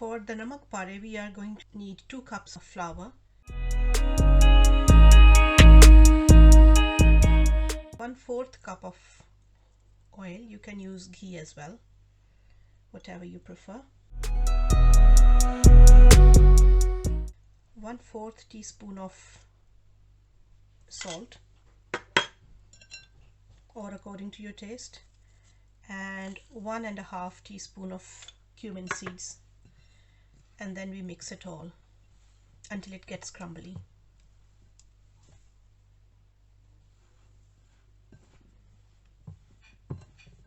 For the Namak Parey, we are going to need 2 cups of flour, 1/4 cup of oil. You can use ghee as well, whatever you prefer. 1/4 teaspoon of salt, or according to your taste, and 1.5 teaspoon of cumin seeds, and then we mix it all until it gets crumbly.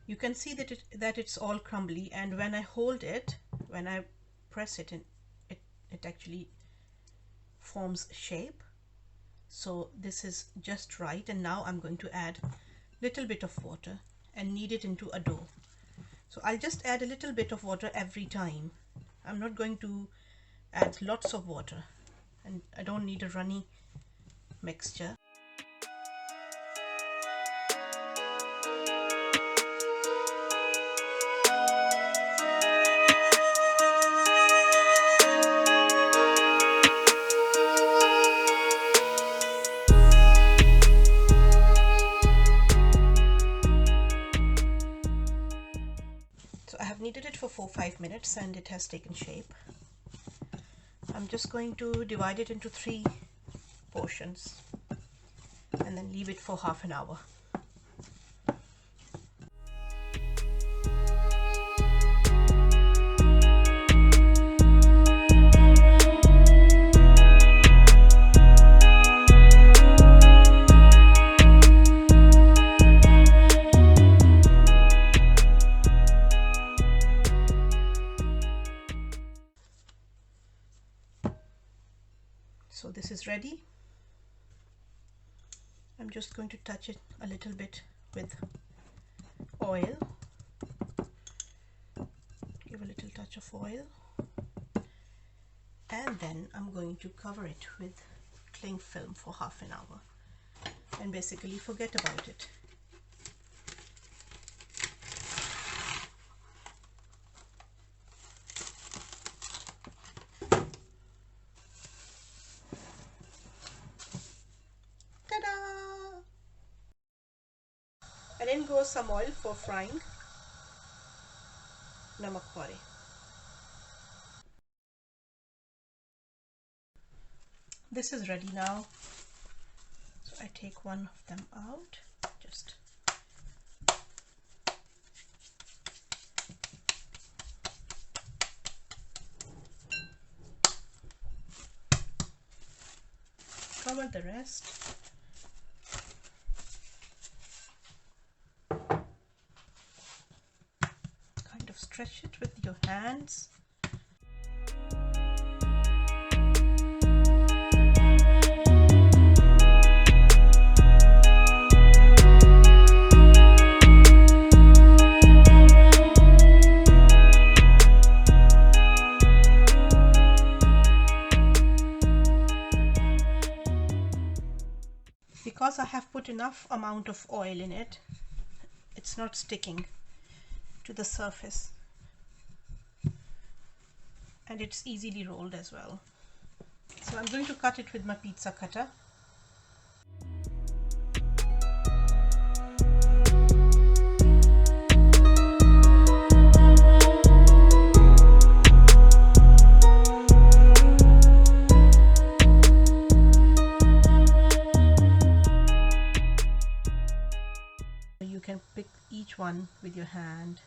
You can see that it's all crumbly, and when I hold it, when I press it, it actually forms shape. So this is just right, and now I'm going to add little bit of water and knead it into a dough. So I'll just add a little bit of water every time. I'm not going to add lots of water, and I don't need a runny mixture. So I have kneaded it for 4-5 minutes and it has taken shape. I'm just going to divide it into 3 portions and then leave it for half an hour. So this is ready. I'm just going to touch it a little bit with oil. Give a little touch of oil. And then I'm going to cover it with cling film for half an hour and basically forget about it. And then goes some oil for frying Namak Parey. This is ready now. So I take one of them out, just cover the rest. Stretch it with your hands. Because I have put enough amount of oil in it, it's not sticking to the surface. And it's easily rolled as well. So I'm going to cut it with my pizza cutter. You can pick each one with your hand.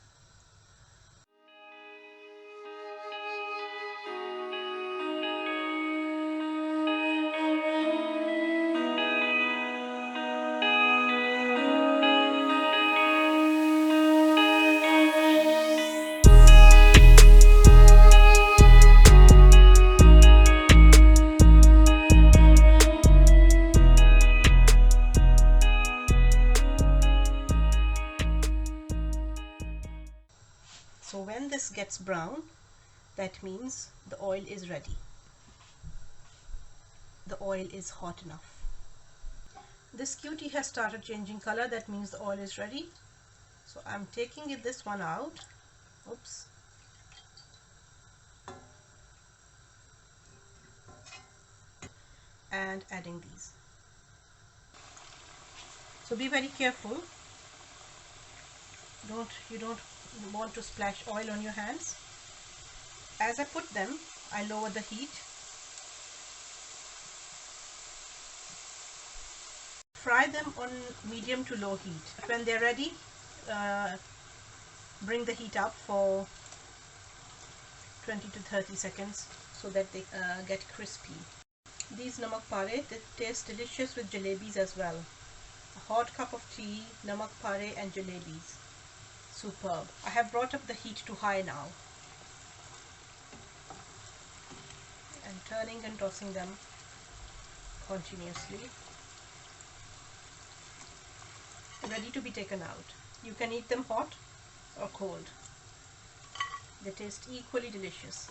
So when this gets brown, that means the oil is ready. The oil is hot enough. This cutie has started changing color, that means the oil is ready. So I'm taking this one out. Oops. and adding these. So be very careful. You don't want to splash oil on your hands. As I put them, I lower the heat. Fry them on medium to low heat. When they're ready, bring the heat up for 20 to 30 seconds so that they get crispy. These namak parey, they taste delicious with jalebis as well. A hot cup of tea, namak parey and jalebis. Superb. I have brought up the heat to high now. And turning and tossing them continuously. Ready to be taken out. You can eat them hot or cold. They taste equally delicious.